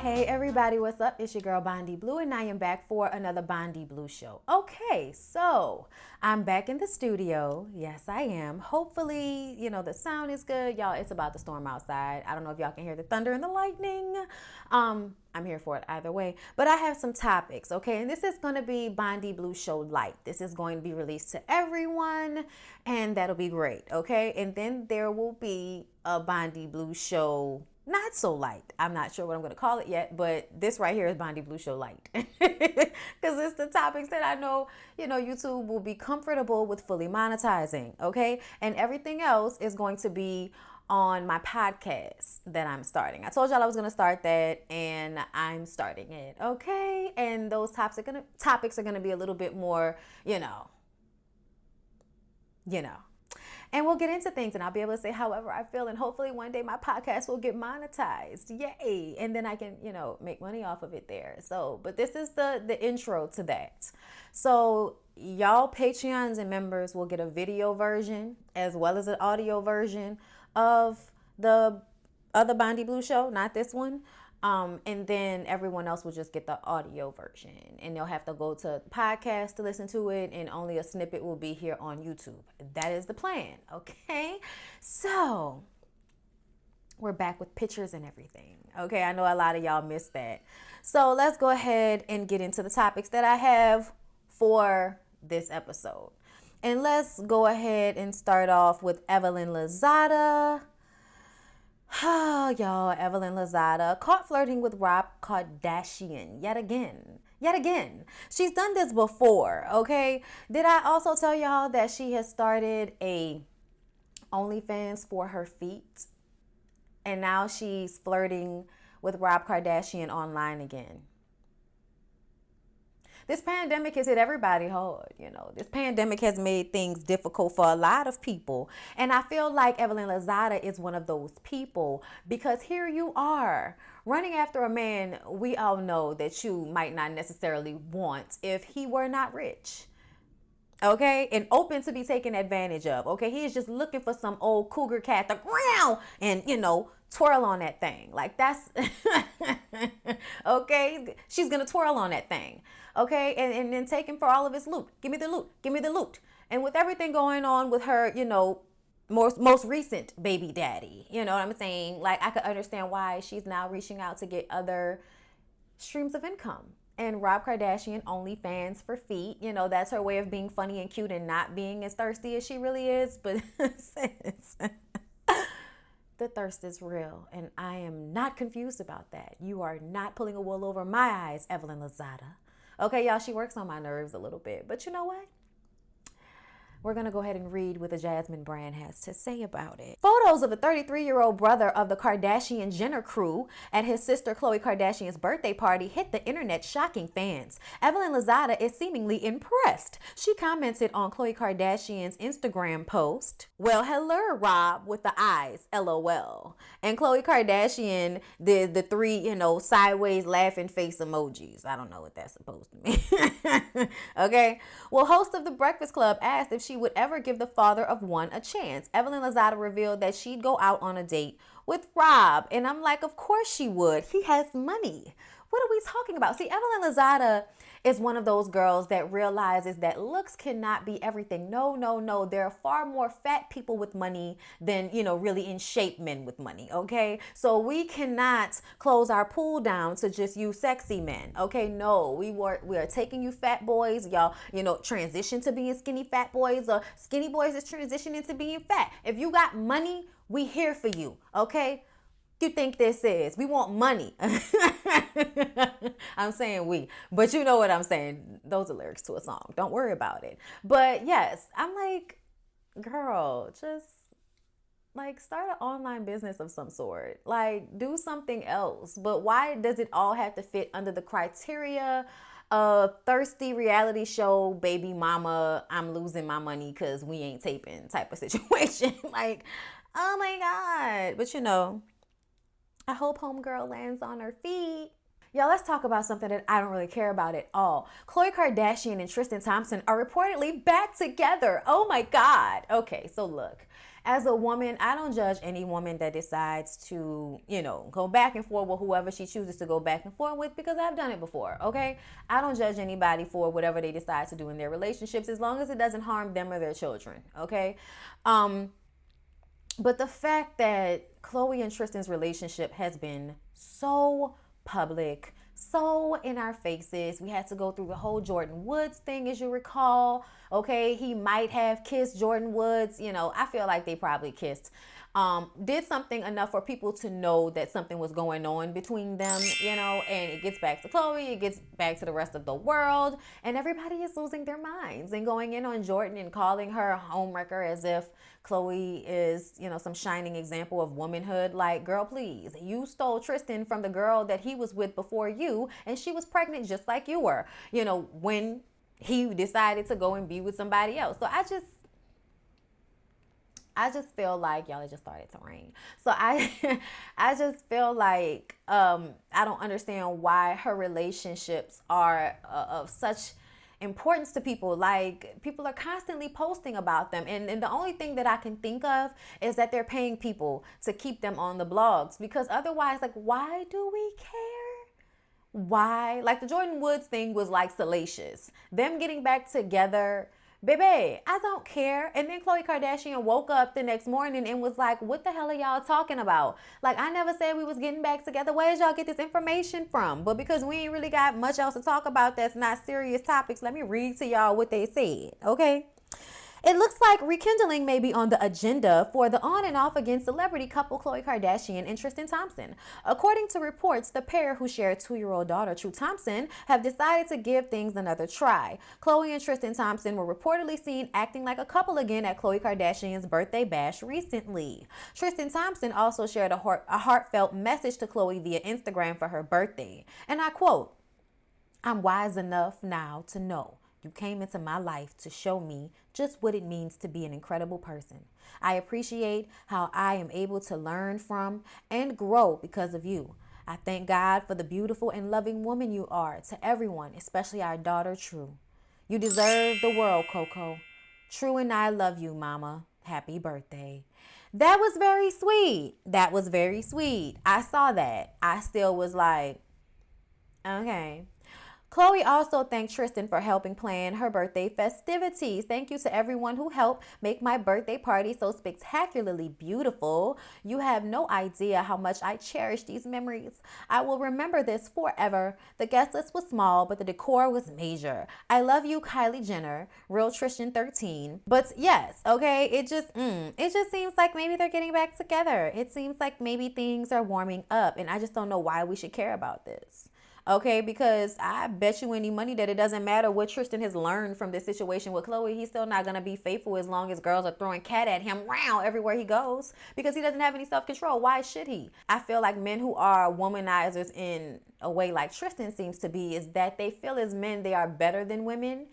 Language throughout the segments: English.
Hey everybody, what's up? It's your girl Bondy Blue and I am back for another Bondy Blue show. Okay, so I'm back in the studio. Yes, I am. Hopefully, the sound is good. Y'all, it's about to storm outside. I don't know if y'all can hear the thunder and the lightning. I'm here for it either way. But I have some topics, okay? And this is going to be Bondy Blue Show Light. This is going to be released to everyone and that'll be great, okay? And then there will be a Bondy Blue Show not so light. I'm not sure what I'm going to call it yet, but this right here is Bondy Blue Show Light. Because it's the topics that I know, YouTube will be comfortable with fully monetizing, okay? And everything else is going to be on my podcast that I'm starting. I told y'all I was going to start that, and I'm starting it, okay? And those topics are going to be a little bit more, And we'll get into things and I'll be able to say however I feel. And hopefully one day my podcast will get monetized. Yay. And then I can, make money off of it there. So, but this is the intro to that. So y'all Patreons and members will get a video version as well as an audio version of the other Bondy Blue show, not this one. And then everyone else will just get the audio version and they'll have to go to podcast to listen to it. And only a snippet will be here on YouTube. That is the plan. Okay. So we're back with pictures and everything. Okay. I know a lot of y'all missed that. So let's go ahead and get into the topics that I have for this episode. And let's go ahead and start off with Evelyn Lozada. Oh, y'all, Evelyn Lozada caught flirting with Rob Kardashian yet again. She's done this before, okay? Did I also tell y'all that she has started a OnlyFans for her feet? And now she's flirting with Rob Kardashian online again. This pandemic has hit everybody hard, This pandemic has made things difficult for a lot of people. And I feel like Evelyn Lozada is one of those people because here you are running after a man we all know that you might not necessarily want if he were not rich. Okay, and open to be taken advantage of. Okay, he is just looking for some old cougar cat to ground and, twirl on that thing. Like that's okay. She's gonna twirl on that thing. Okay, and then take him for all of his loot. Give me the loot. Give me the loot. And with everything going on with her, most recent baby daddy, you know what I'm saying? Like I could understand why she's now reaching out to get other streams of income. And Rob Kardashian OnlyFans for feet, that's her way of being funny and cute and not being as thirsty as she really is. But the thirst is real, and I am not confused about that. You are not pulling a wool over my eyes, Evelyn Lozada. Okay, y'all, she works on my nerves a little bit, but you know what? We're going to go ahead and read what the Jasmine brand has to say about it. Photos of the 33-year-old brother of the Kardashian-Jenner crew at his sister Khloe Kardashian's birthday party hit the internet, shocking fans. Evelyn Lozada is seemingly impressed. She commented on Khloe Kardashian's Instagram post, "Well, hello, Rob," with the eyes, LOL. And Khloe Kardashian did the three, sideways laughing face emojis. I don't know what that's supposed to mean. Okay. Well, host of The Breakfast Club asked if she would ever give the father of one a chance. Evelyn Lozada revealed that she'd go out on a date with Rob. And I'm like, of course she would. He has money. What are we talking about? See, Evelyn Lozada is one of those girls that realizes that looks cannot be everything. No. There are far more fat people with money than, really in shape men with money, okay? So we cannot close our pool down to just you sexy men, okay? No, we are taking you fat boys, y'all, transition to being skinny fat boys, or skinny boys is transitioning to being fat. If you got money, we here for you, okay? You think this is? We want money. I'm saying we, but you know what I'm saying. Those are lyrics to a song. Don't worry about it. But yes, I'm like, girl, just like start an online business of some sort. Like do something else. But why does it all have to fit under the criteria of thirsty reality show, baby mama, I'm losing my money because we ain't taping type of situation? Like, oh my God. But I hope homegirl lands on her feet. Y'all, let's talk about something that I don't really care about at all. Khloe Kardashian and Tristan Thompson are reportedly back together. Oh my God. Okay, so look. As a woman, I don't judge any woman that decides to, go back and forth with whoever she chooses to go back and forth with, because I've done it before, okay? I don't judge anybody for whatever they decide to do in their relationships, as long as it doesn't harm them or their children, okay? But the fact that Khloe and Tristan's relationship has been so public, so in our faces. We had to go through the whole Jordyn Woods thing, as you recall. Okay, he might have kissed Jordyn Woods. I feel like they probably kissed. Did something enough for people to know that something was going on between them, and it gets back to Khloe, it gets back to the rest of the world, and everybody is losing their minds and going in on Jordyn and calling her a homewrecker as if Khloe is, some shining example of womanhood. Like, girl, please, you stole Tristan from the girl that he was with before you, and she was pregnant just like you were, when he decided to go and be with somebody else. So I just feel like, y'all, it just started to rain. So I just feel like I don't understand why her relationships are of such importance to people. Like, people are constantly posting about them, and the only thing that I can think of is that they're paying people to keep them on the blogs, because otherwise, like, why do we care? Why? Like, the Jordyn Woods thing was like salacious. Them getting back together, baby, I don't care. And then Khloe Kardashian woke up the next morning and was like, what the hell are y'all talking about? Like, I never said we was getting back together. Where did y'all get this information from? But because we ain't really got much else to talk about that's not serious topics, let me read to y'all what they said, okay? It looks like rekindling may be on the agenda for the on and off again celebrity couple Khloe Kardashian and Tristan Thompson. According to reports, the pair, who share a 2-year-old daughter, True Thompson, have decided to give things another try. Khloe and Tristan Thompson were reportedly seen acting like a couple again at Khloe Kardashian's birthday bash recently. Tristan Thompson also shared a heartfelt message to Khloe via Instagram for her birthday. And I quote, "I'm wise enough now to know you came into my life to show me just what it means to be an incredible person. I appreciate how I am able to learn from and grow because of you. I thank God for the beautiful and loving woman you are to everyone, especially our daughter, True. You deserve the world, Coco. True and I love you, Mama. Happy birthday." That was very sweet. That was very sweet. I saw that. I still was like, okay. Khloe also thanked Tristan for helping plan her birthday festivities. "Thank you to everyone who helped make my birthday party so spectacularly beautiful. You have no idea how much I cherish these memories. I will remember this forever. The guest list was small, but the decor was major. I love you, Kylie Jenner. Real Tristan 13. But yes, okay, it just seems like maybe they're getting back together. It seems like maybe things are warming up, and I just don't know why we should care about this. Okay, because I bet you any money that it doesn't matter what Tristan has learned from this situation with Khloe. He's still not going to be faithful as long as girls are throwing cat at him round everywhere he goes, because he doesn't have any self-control. Why should he? I feel like men who are womanizers in a way like Tristan seems to be is that they feel as men they are better than women.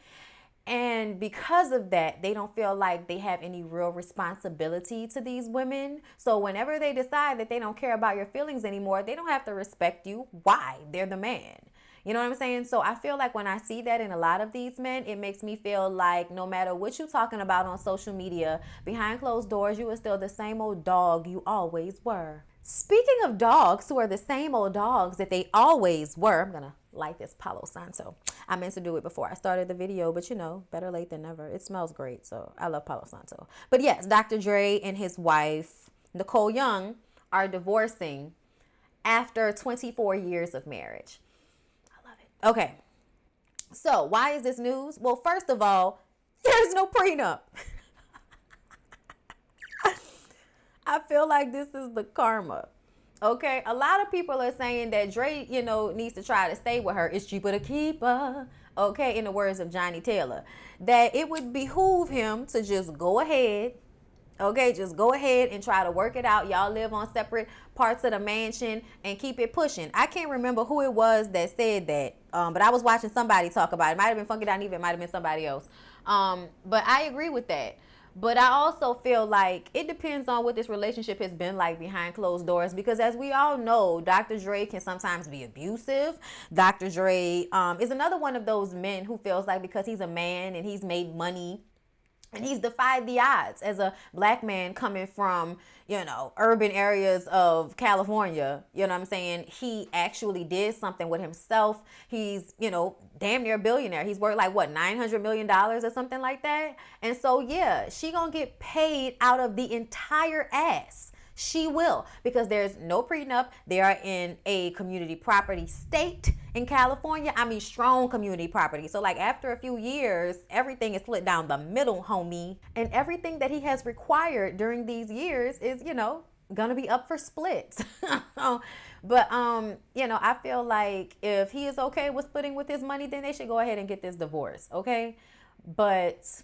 And because of that, they don't feel like they have any real responsibility to these women. So whenever they decide that they don't care about your feelings anymore, they don't have to respect you. Why? They're the man. You know what I'm saying? So I feel like when I see that in a lot of these men, it makes me feel like no matter what you're talking about on social media, behind closed doors, you are still the same old dog you always were. Speaking of dogs who are the same old dogs that they always were, I'm going to light this Palo Santo. I meant to do it before I started the video, but better late than never. It smells great, so I love Palo Santo. But yes, Dr. Dre and his wife, Nicole Young, are divorcing after 24 years of marriage. I love it. Okay, so why is this news? Well, first of all, there's no prenup. I feel like this is the karma. Okay, a lot of people are saying that Dre, needs to try to stay with her. It's cheaper to keep her. Okay, in the words of Johnny Taylor, that it would behoove him to just go ahead. Okay, just go ahead and try to work it out. Y'all live on separate parts of the mansion and keep it pushing. I can't remember who it was that said that, but I was watching somebody talk about it. It might have been Funky Dineva, it might have been somebody else. But I agree with that. But I also feel like it depends on what this relationship has been like behind closed doors, because as we all know, Dr. Dre can sometimes be abusive. Dr. Dre is another one of those men who feels like because he's a man and he's made money and he's defied the odds as a black man coming from, urban areas of California. You know what I'm saying? He actually did something with himself. He's, damn near a billionaire. He's worth like what, $900 million or something like that. And so, yeah, she gonna get paid out of the entire ass. She will, because there's no prenup. They are in a community property state in California. I mean, strong community property. So like after a few years, everything is split down the middle, homie. And everything that he has required during these years is, gonna be up for splits. But I feel like if he is okay with splitting with his money, then they should go ahead and get this divorce, okay? But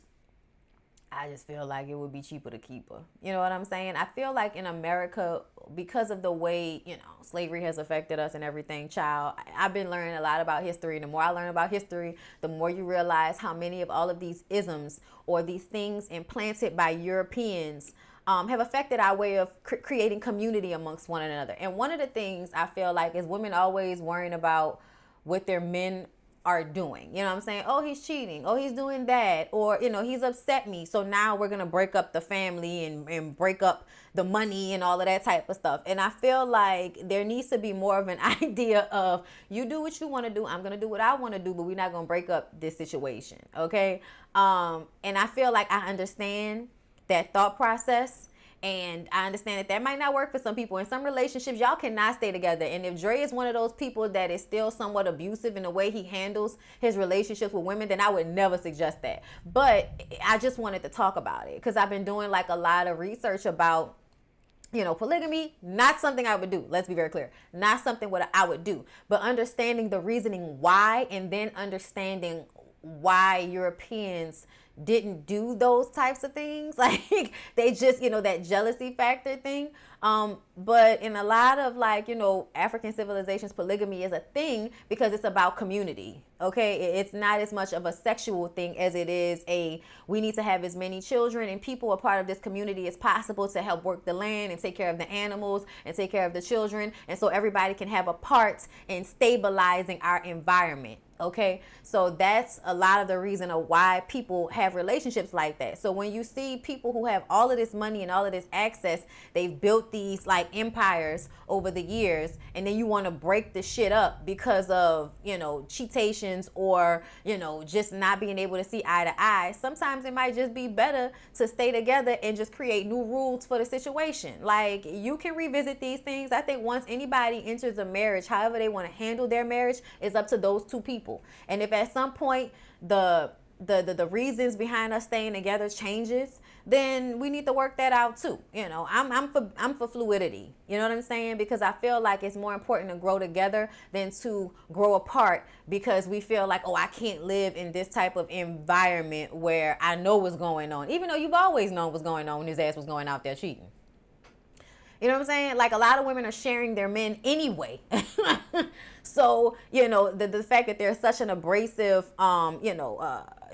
I just feel like it would be cheaper to keep her. You know what I'm saying? I feel like in America, because of the way, slavery has affected us and everything, child, I've been learning a lot about history. The more I learn about history, the more you realize how many of all of these isms or these things implanted by Europeans have affected our way of creating community amongst one another. And one of the things I feel like is women always worrying about what their men are doing. You know what I'm saying? Oh, he's cheating. Oh, he's doing that. Or, he's upset me. So now we're going to break up the family and break up the money and all of that type of stuff. And I feel like there needs to be more of an idea of you do what you want to do. I'm going to do what I want to do, but we're not going to break up this situation. Okay. And I feel like I understand that thought process. And I understand that might not work for some people. In some relationships, y'all cannot stay together. And if Dre is one of those people that is still somewhat abusive in the way he handles his relationships with women, then I would never suggest that. But I just wanted to talk about it because I've been doing like a lot of research about, polygamy. Not something I would do. Let's be very clear. Not something what I would do. But understanding the reasoning why, and then understanding why Europeans didn't do those types of things. Like they just, that jealousy factor thing. But in a lot of African civilizations, polygamy is a thing because it's about community. Okay. It's not as much of a sexual thing as it is we need to have as many children and people are part of this community as possible to help work the land and take care of the animals and take care of the children. And so everybody can have a part in stabilizing our environment. Okay, so that's a lot of the reason of why people have relationships like that. So when you see people who have all of this money and all of this access, they've built these empires over the years, and then you want to break the shit up because of, cheatations or, just not being able to see eye to eye. Sometimes it might just be better to stay together and just create new rules for the situation. Like you can revisit these things. I think once anybody enters a marriage, however they want to handle their marriage is up to those two people. And if at some point the reasons behind us staying together changes, then we need to work that out too. I'm for fluidity. You know what I'm saying? Because I feel like it's more important to grow together than to grow apart because we feel like, oh, I can't live in this type of environment where I know what's going on, even though you've always known what's going on when his ass was going out there cheating. You know what I'm saying? Like a lot of women are sharing their men anyway. So, the fact that there's such an abrasive,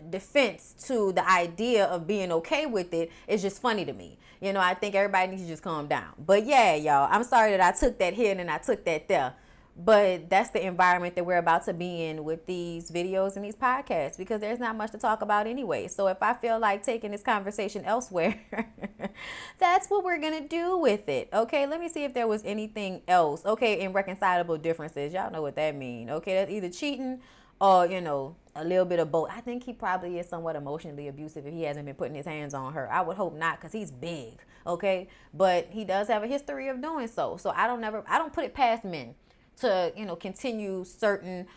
defense to the idea of being okay with it is just funny to me. I think everybody needs to just calm down. But yeah, y'all, I'm sorry that I took that here and I took that there. But that's the environment that we're about to be in with these videos and these podcasts because there's not much to talk about anyway. So if I feel like taking this conversation elsewhere, that's what we're going to do with it. Okay, let me see if there was anything else. Okay, irreconcilable differences. Y'all know what that means. Okay, that's either cheating or, a little bit of both. I think he probably is somewhat emotionally abusive if he hasn't been putting his hands on her. I would hope not because he's big. Okay, but he does have a history of doing so. So I don't put it past men to continue certain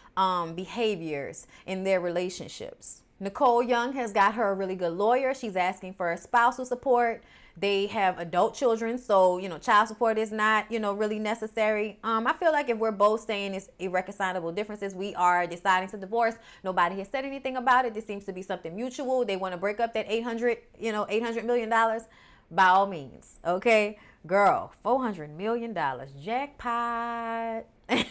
behaviors in their relationships. Nicole Young has got her a really good lawyer. She's asking for spousal support. They have adult children, so child support is not really necessary. I feel like if we're both saying it's irreconcilable differences, we are deciding to divorce. Nobody has said anything about it. This seems to be something mutual. They want to break up that $800 million. By all means, okay, girl, $400 million jackpot. And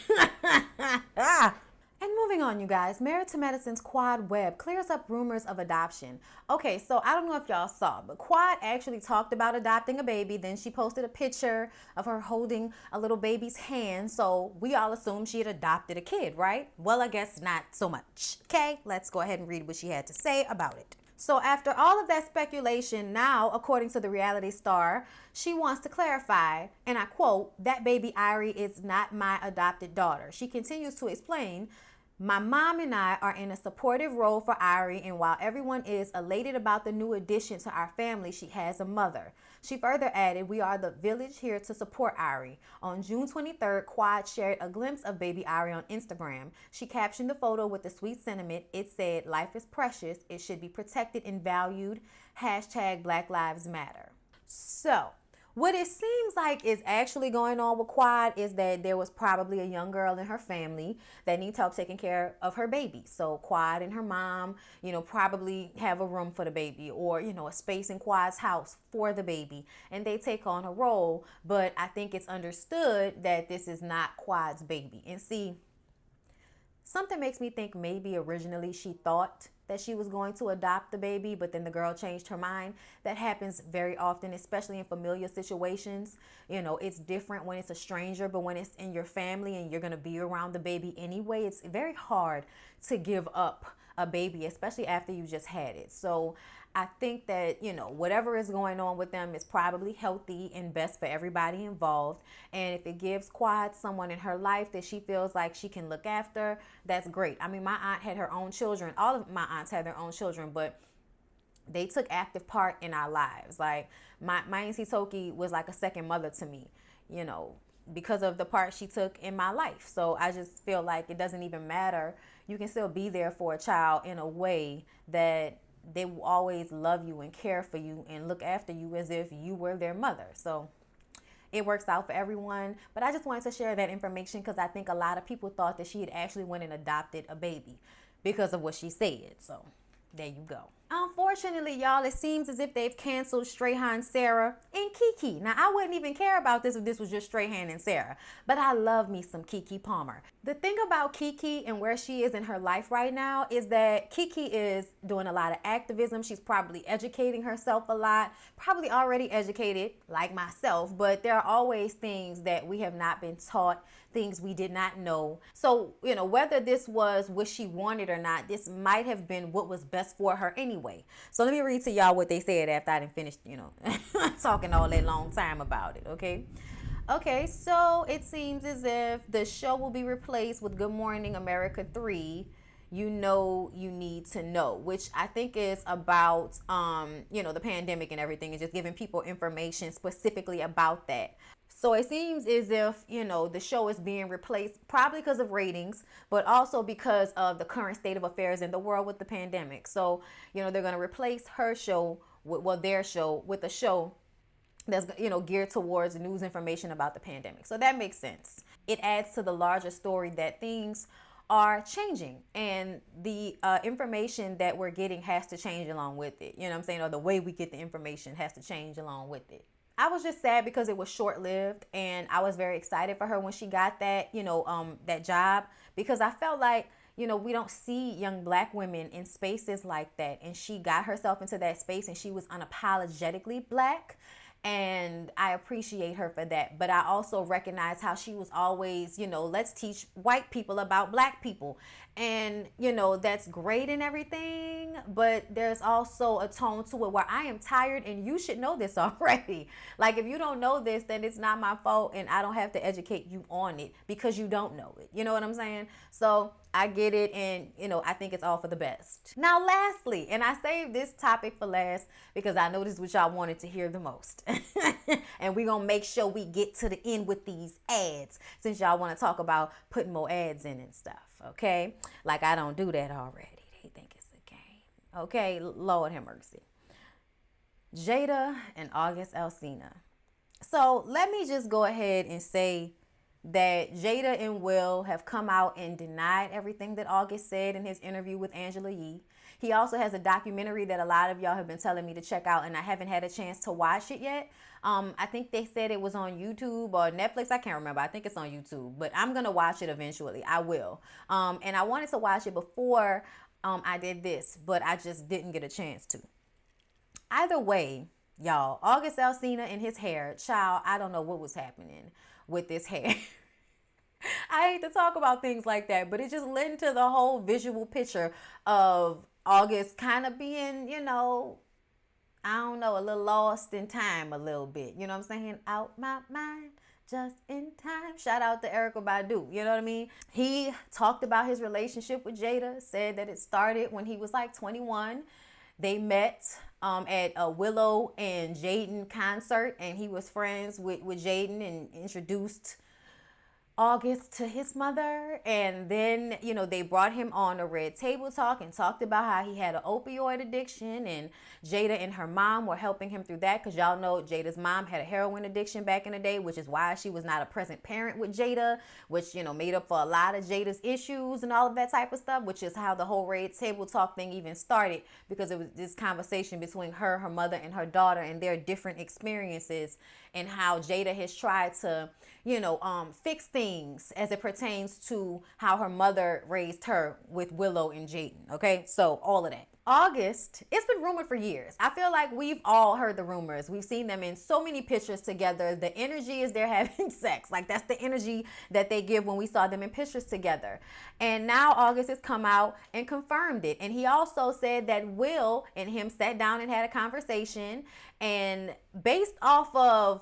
Moving on, you guys. Married to Medicine's Quad Webb clears up rumors of adoption. Okay, so I don't know if y'all saw, but Quad actually talked about adopting a baby. Then she posted a picture of her holding a little baby's hand. So we all assumed she had adopted a kid, right? Well, I guess not so much. Okay, let's go ahead and read what she had to say about it. So after all of that speculation, now, according to the reality star, she wants to clarify, and I quote, "That baby Irie is not my adopted daughter." She continues to explain, "My mom and I are in a supportive role for Irie, and while everyone is elated about the new addition to our family, she has a mother." She further added, "We are the village here to support Irie." On June 23rd, Quad shared a glimpse of baby Irie on Instagram. She captioned the photo with a sweet sentiment. It said, "Life is precious. It should be protected and valued. Hashtag Black Lives Matter." So, what it seems like is actually going on with Quad is that there was probably a young girl in her family that needs help taking care of her baby. So Quad and her mom, probably have a room for the baby, or, a space in Quad's house for the baby, and they take on a role. But I think it's understood that this is not Quad's baby. And see, something makes me think maybe originally she thought that she was going to adopt the baby, but then the girl changed her mind. That happens very often, especially in familiar situations. It's different when it's a stranger, but when it's in your family and you're going to be around the baby anyway, it's very hard to give up a baby, especially after you just had it. So I think that, whatever is going on with them is probably healthy and best for everybody involved. And if it gives Quad someone in her life that she feels like she can look after, that's great. I mean, my aunt had her own children. All of my aunts had their own children, but they took active part in our lives. Like my Auntie Toki was like a second mother to me, because of the part she took in my life. So I just feel like it doesn't even matter. You can still be there for a child in a way that they will always love you and care for you and look after you as if you were their mother. So it works out for everyone. But I just wanted to share that information because I think a lot of people thought that she had actually went and adopted a baby because of what she said. So there you go. Unfortunately, y'all, it seems as if they've canceled Strahan, Sarah, and Keke. Now, I wouldn't even care about this if this was just Strahan and Sarah, but I love me some Keke Palmer. The thing about Keke and where she is in her life right now is that Keke is doing a lot of activism. She's probably educating herself a lot, probably already educated like myself, but there are always things that we have not been taught, things we did not know. So, whether this was what she wanted or not, this might have been what was best for her anyway. So let me read to y'all what they said after I done finished, talking all that long time about it, okay? Okay, so it seems as if the show will be replaced with Good Morning America 3, You Need to Know, which I think is about, the pandemic and everything, and just giving people information specifically about that. So it seems as if, the show is being replaced probably because of ratings, but also because of the current state of affairs in the world with the pandemic. So, they're going to replace her show, their show, with a show that's, geared towards news information about the pandemic. So that makes sense. It adds to the larger story that things are changing and the information that we're getting has to change along with it. You know what I'm saying? Or the way we get the information has to change along with it. I was just sad because it was short-lived, and I was very excited for her when she got that, that job, because I felt like, we don't see young Black women in spaces like that, and she got herself into that space and she was unapologetically Black. And I appreciate her for that. But I also recognize how she was always, let's teach white people about Black people. And, that's great and everything. But there's also a tone to it where I am tired, and you should know this already. Like, if you don't know this, then it's not my fault, and I don't have to educate you on it because you don't know it. You know what I'm saying? So I get it, and, I think it's all for the best. Now, lastly, and I saved this topic for last because I know this is what y'all wanted to hear the most. And we're going to make sure we get to the end with these ads since y'all want to talk about putting more ads in and stuff, okay? Like I don't do that already. They think it's a game. Okay, Lord have mercy. Jada and August Alsina. So let me just go ahead and say that Jada and Will have come out and denied everything that August said in his interview with Angela Yee. He also has a documentary that a lot of y'all have been telling me to check out, and I haven't had a chance to watch it yet. I think they said it was on YouTube or Netflix. I can't remember. I think it's on YouTube, but I'm going to watch it eventually. I will. And I wanted to watch it before I did this, but I just didn't get a chance to. Either way, y'all, August Alsina and his hair, child, I don't know what was happening with this hair. I hate to talk about things like that, but it just led into the whole visual picture of August kind of being, you know, I don't know, a little lost in time a little bit. You know what I'm saying? Out my mind, just in time. Shout out to Erykah Badu. You know what I mean? He talked about his relationship with Jada, said that it started when he was like 21. They met at a Willow and Jaden concert, and he was friends with Jaden and introduced August to his mother. And then, you know, they brought him on a Red Table Talk and talked about how he had an opioid addiction, and Jada and her mom were helping him through that, because y'all know Jada's mom had a heroin addiction back in the day, which is why she was not a present parent with Jada, which, you know, made up for a lot of Jada's issues and all of that type of stuff, which is how the whole Red Table Talk thing even started, because it was this conversation between her mother, and her daughter, and their different experiences, and how Jada has tried to, you know, fix things as it pertains to how her mother raised her with Willow and Jaden. Okay, so all of that. August, it's been rumored for years. I feel like we've all heard the rumors. We've seen them in so many pictures together. The energy is they're having sex. Like, that's the energy that they give when we saw them in pictures together. And now August has come out and confirmed it. And he also said that Will and him sat down and had a conversation. And based off of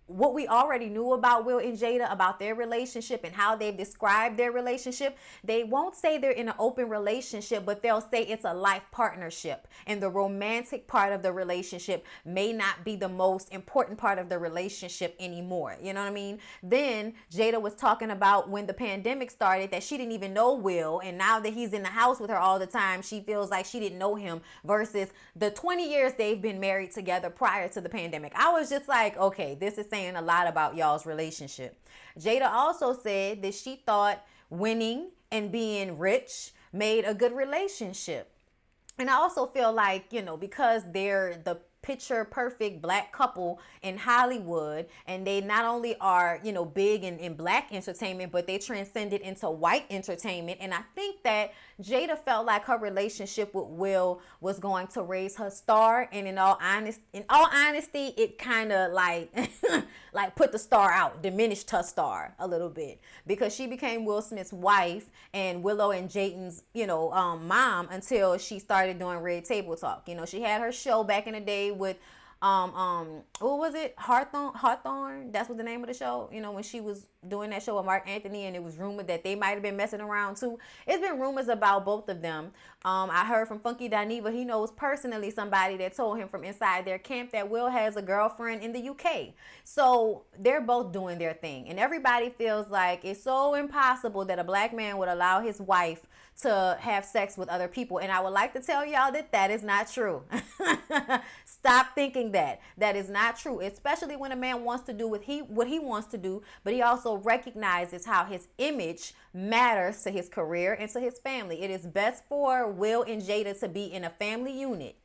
what we already knew about Will and Jada, about their relationship and how they've described their relationship, they won't say they're in an open relationship, but they'll say it's a life partnership. And the romantic part of the relationship may not be the most important part of the relationship anymore. You know what I mean? Then Jada was talking about when the pandemic started that she didn't even know Will. And now that he's in the house with her all the time, she feels like she didn't know him, versus the 20 years they've been married together prior to the pandemic. I was just like, okay, this is saying a lot about y'all's relationship. Jada also said that she thought winning and being rich made a good relationship. And I also feel like, you know, because they're the picture perfect black couple in Hollywood, and they not only are, you know, big in black entertainment, but they transcended into white entertainment. And I think that Jada felt like her relationship with Will was going to raise her star, and in all honesty, it kind of like like put the star out, diminished her star a little bit, because she became Will Smith's wife and Willow and Jaden's, you know, mom, until she started doing Red Table Talk. You know, she had her show back in the day with what was it? Hawthorne. That's what the name of the show. You know, when she was doing that show with Mark Anthony, and it was rumored that they might have been messing around too. It's been rumors about both of them. I heard from Funky Dineva, he knows personally somebody that told him from inside their camp that Will has a girlfriend in the UK. So they're both doing their thing, and everybody feels like it's so impossible that a black man would allow his wife to have sex with other people. And I would like to tell y'all that that is not true. Stop thinking that. That is not true, especially when a man wants to do what he wants to do, but he also recognizes how his image matters to his career and to his family. It is best for Will and Jada to be in a family unit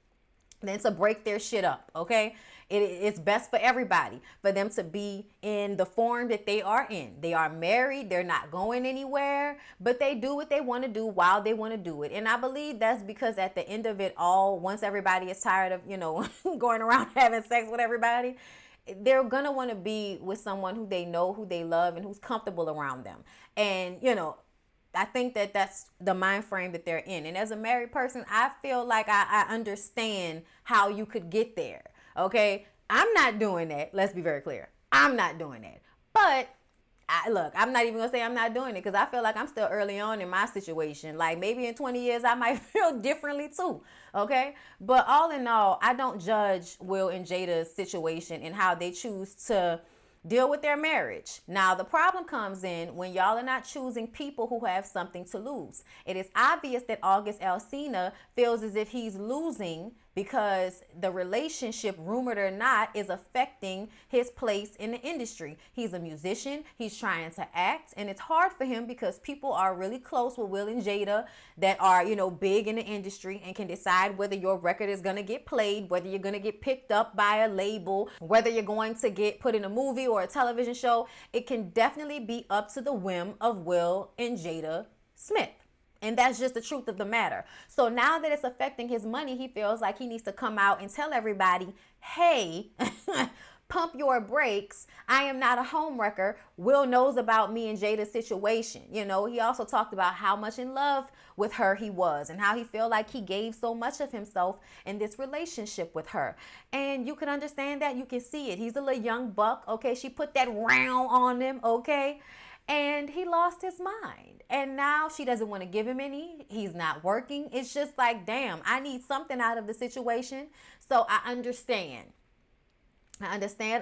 than to break their shit up, okay? It's best for everybody for them to be in the form that they are in. They are married. They're not going anywhere, but they do what they want to do while they want to do it. And I believe that's because at the end of it all, once everybody is tired of, you know, going around having sex with everybody, they're going to want to be with someone who they know, who they love, and who's comfortable around them. And, you know, I think that that's the mind frame that they're in. And as a married person, I feel like I understand how you could get there. Okay, I'm not doing that. Let's be very clear. I'm not doing that. But look, I'm not even gonna say I'm not doing it, because I feel like I'm still early on in my situation. Like, maybe in 20 years I might feel differently too. Okay, but all in all, I don't judge Will and Jada's situation and how they choose to deal with their marriage. Now, the problem comes in when y'all are not choosing people who have something to lose. It is obvious that August Alsina feels as if he's losing because the relationship, rumored or not, is affecting his place in the industry. He's a musician. He's trying to act, and it's hard for him because people are really close with Will and Jada that are, big in the industry and can decide whether your record is going to get played, whether you're going to get picked up by a label, whether you're going to get put in a movie or a television show. It can definitely be up to the whim of Will and Jada Smith. And that's just the truth of the matter. So now that it's affecting his money, he feels like he needs to come out and tell everybody, hey, pump your brakes. I am not a homewrecker. Will knows about me and Jada's situation. He also talked about how much in love with her he was and how he felt like he gave so much of himself in this relationship with her. And you can understand that. You can see it. He's a little young buck. Okay. She put that round on him. Okay. And he lost his mind. And now she doesn't want to give him any. He's not working. It's just like, damn, I need something out of the situation. So I understand.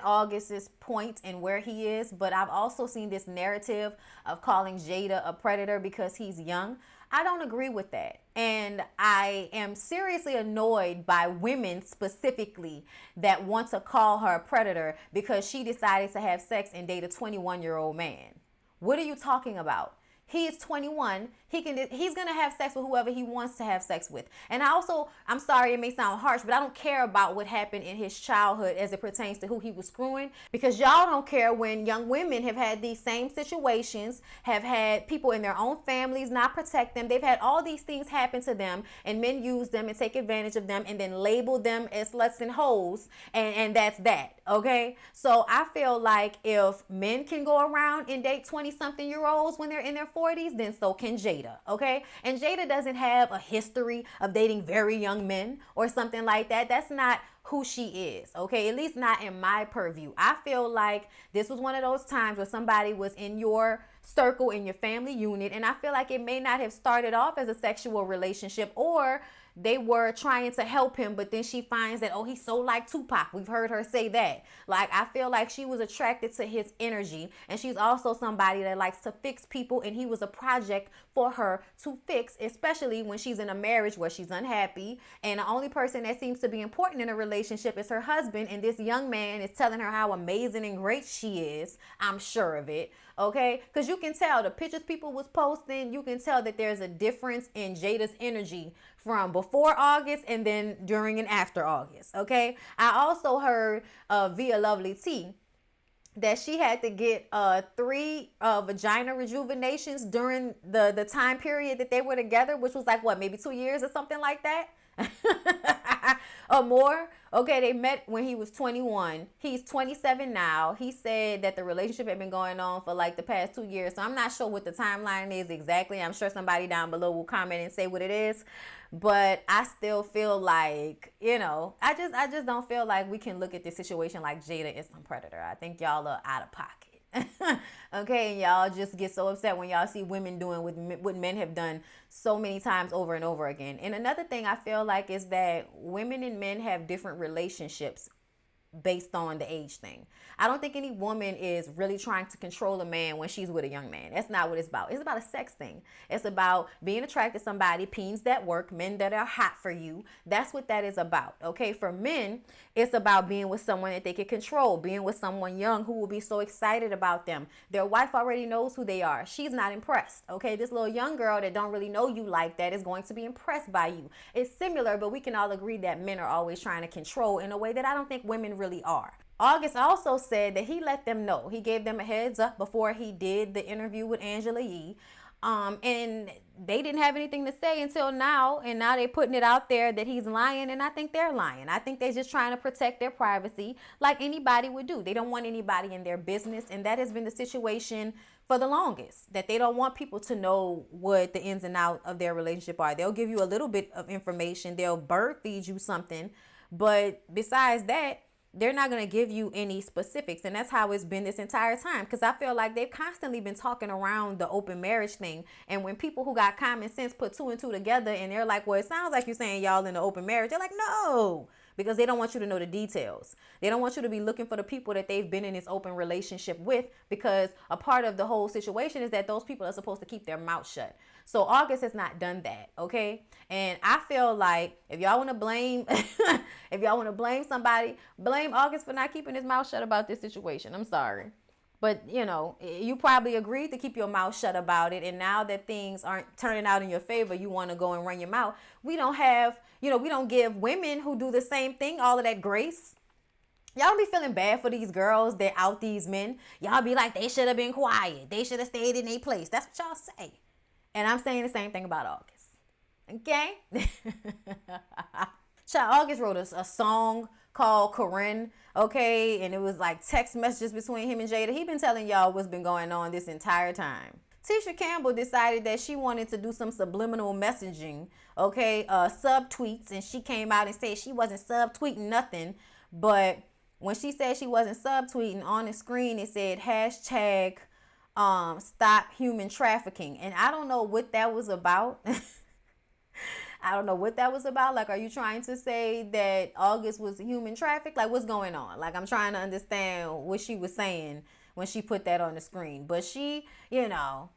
August's point and where he is, but I've also seen this narrative of calling Jada a predator because he's young. I don't agree with that. And I am seriously annoyed by women specifically that want to call her a predator because she decided to have sex and date a 21-year-old man. What are you talking about? He is 21. He's going to have sex with whoever he wants to have sex with. And I'm sorry, it may sound harsh, but I don't care about what happened in his childhood as it pertains to who he was screwing, because y'all don't care when young women have had these same situations, have had people in their own families not protect them. They've had all these things happen to them, and men use them and take advantage of them and then label them as sluts and hoes. And that's that. Okay. So I feel like if men can go around and date 20-something-year-olds when they're in their 40s, then so can Jada. Okay. And Jada doesn't have a history of dating very young men or something like that. That's not who she is. Okay. At least not in my purview. I feel like this was one of those times where somebody was in your circle, in your family unit, and I feel like it may not have started off as a sexual relationship, or they were trying to help him, but then she finds that, oh, he's so like Tupac. We've heard her say that. Like, I feel like she was attracted to his energy, and she's also somebody that likes to fix people, and he was a project for her to fix, especially when she's in a marriage where she's unhappy, and the only person that seems to be important in a relationship is her husband, and this young man is telling her how amazing and great she is. I'm sure of it. Okay, because you can tell the pictures people was posting, you can tell that there's a difference in Jada's energy from before August and then during and after August. Okay, I also heard via Lovely T that she had to get 3 vagina rejuvenations during the time period that they were together, which was like, what, maybe 2 years or something like that. Or more. Okay, they met when he was 21. He's 27 now. He said that the relationship had been going on for like the past 2 years. So I'm not sure what the timeline is exactly. I'm sure somebody down below will comment and say what it is. But I still feel like, I just don't feel like we can look at this situation like Jada is some predator. I think y'all are out of pocket. Okay, and y'all just get so upset when y'all see women doing what men have done so many times over and over again. And another thing I feel like is that women and men have different relationships based on the age thing. I don't think any woman is really trying to control a man when she's with a young man. That's not what it's about. It's about a sex thing. It's about being attracted to somebody, peens that work, men that are hot for you. That's what that is about. Okay, for men, it's about being with someone that they can control, being with someone young who will be so excited about them. Their wife already knows who they are. She's not impressed. Okay, this little young girl that don't really know you like that is going to be impressed by you. It's similar, but we can all agree that men are always trying to control in a way that I don't think women really are. August also said that he let them know. He gave them a heads up before he did the interview with Angela Yee. And they didn't have anything to say until now. And now they're putting it out there that he's lying. And I think they're lying. I think they're just trying to protect their privacy like anybody would do. They don't want anybody in their business. And that has been the situation for the longest, that they don't want people to know what the ins and outs of their relationship are. They'll give you a little bit of information. They'll bird feed you something. But besides that, they're not going to give you any specifics. And that's how it's been this entire time. Because I feel like they've constantly been talking around the open marriage thing. And when people who got common sense put 2 and 2 together and they're like, well, it sounds like you're saying y'all in the open marriage. They're like, no, because they don't want you to know the details. They don't want you to be looking for the people that they've been in this open relationship with, because a part of the whole situation is that those people are supposed to keep their mouth shut. So August has not done that, okay? And I feel like if y'all want to blame, if y'all want to blame somebody, blame August for not keeping his mouth shut about this situation. I'm sorry. But, you know, you probably agreed to keep your mouth shut about it. And now that things aren't turning out in your favor, you want to go and run your mouth. We don't have, you know, we don't give women who do the same thing all of that grace. Y'all be feeling bad for these girls that out these men. Y'all be like, they should have been quiet. They should have stayed in their place. That's what y'all say. And I'm saying the same thing about August. Okay? Child, August wrote a song called Corinne, okay? And it was like text messages between him and Jada. He been telling y'all what's been going on this entire time. Tisha Campbell decided that she wanted to do some subliminal messaging, okay? Subtweets, and she came out and said she wasn't subtweeting nothing. But when she said she wasn't subtweeting, on the screen it said hashtag stop human trafficking. And I don't know what that was about. I don't know what that was about. Like, are you trying to say that August was human trafficked? Like, what's going on? Like, I'm trying to understand what she was saying when she put that on the screen. But she, you know,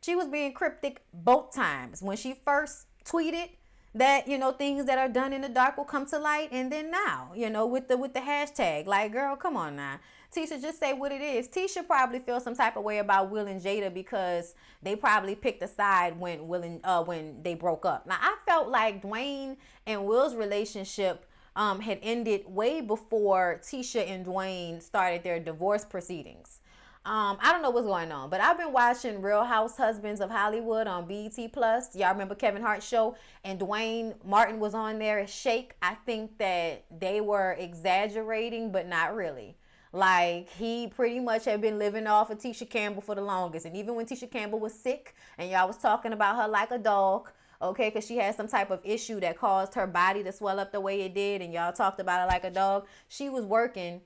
she was being cryptic both times. When she first tweeted that, you know, things that are done in the dark will come to light, and then now, you know, with the hashtag. Like, girl, come on now. Tisha, just say what it is. Tisha probably feels some type of way about Will and Jada because they probably picked a side when they broke up. Now, I felt like Dwayne and Will's relationship had ended way before Tisha and Dwayne started their divorce proceedings. I don't know what's going on, but I've been watching Real House Husbands of Hollywood on BET Plus. Y'all remember Kevin Hart's show? And Dwayne Martin was on there as Shake. I think that they were exaggerating, but not really. Like, he pretty much had been living off of Tisha Campbell for the longest. And even when Tisha Campbell was sick and y'all was talking about her like a dog, okay, because she had some type of issue that caused her body to swell up the way it did, and y'all talked about her like a dog, she was working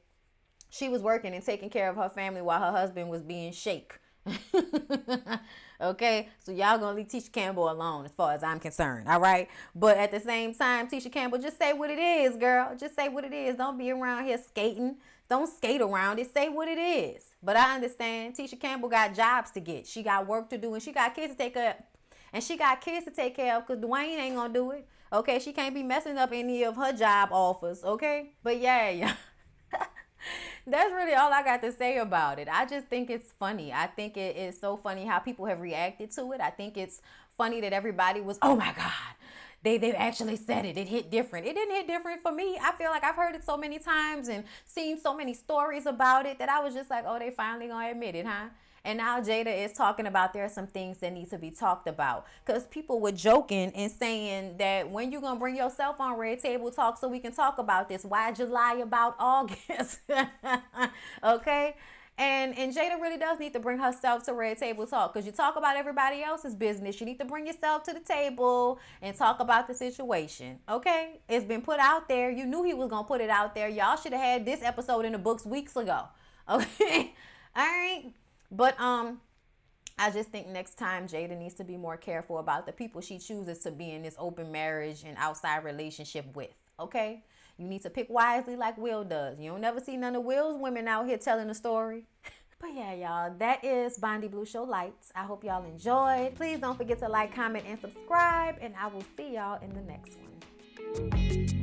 and taking care of her family while her husband was being Shake. Okay, so y'all gonna leave Tisha Campbell alone as far as I'm concerned, all right? But at the same time, Tisha Campbell, just say what it is, girl. Just say what it is. Don't be around here skating. Don't skate around it. Say what it is. But I understand Tisha Campbell got jobs to get. She got work to do, and she got kids to take care of. And she got kids to take care of because Dwayne ain't gonna do it. Okay, she can't be messing up any of her job offers, okay? But yeah. That's really all I got to say about it. I just think it's funny. I think it is so funny how people have reacted to it. I think it's funny that everybody was, oh my God, they've actually said it. It hit different. It didn't hit different for me. I feel like I've heard it so many times and seen so many stories about it that I was just like, oh, they finally gonna admit it, huh? And now Jada is talking about there are some things that need to be talked about. Because people were joking and saying that when you going to bring yourself on Red Table Talk so we can talk about this? Why'd you lie about August? Okay? And Jada really does need to bring herself to Red Table Talk. Because you talk about everybody else's business. You need to bring yourself to the table and talk about the situation. Okay? It's been put out there. You knew he was going to put it out there. Y'all should have had this episode in the books weeks ago. Okay? All right? But I just think next time Jada needs to be more careful about the people she chooses to be in this open marriage and outside relationship with, okay? You need to pick wisely like Will does. You don't never see none of Will's women out here telling a story. But yeah, y'all, that is Bondi Blue Show Lights. I hope y'all enjoyed. Please don't forget to like, comment, and subscribe, and I will see y'all in the next one.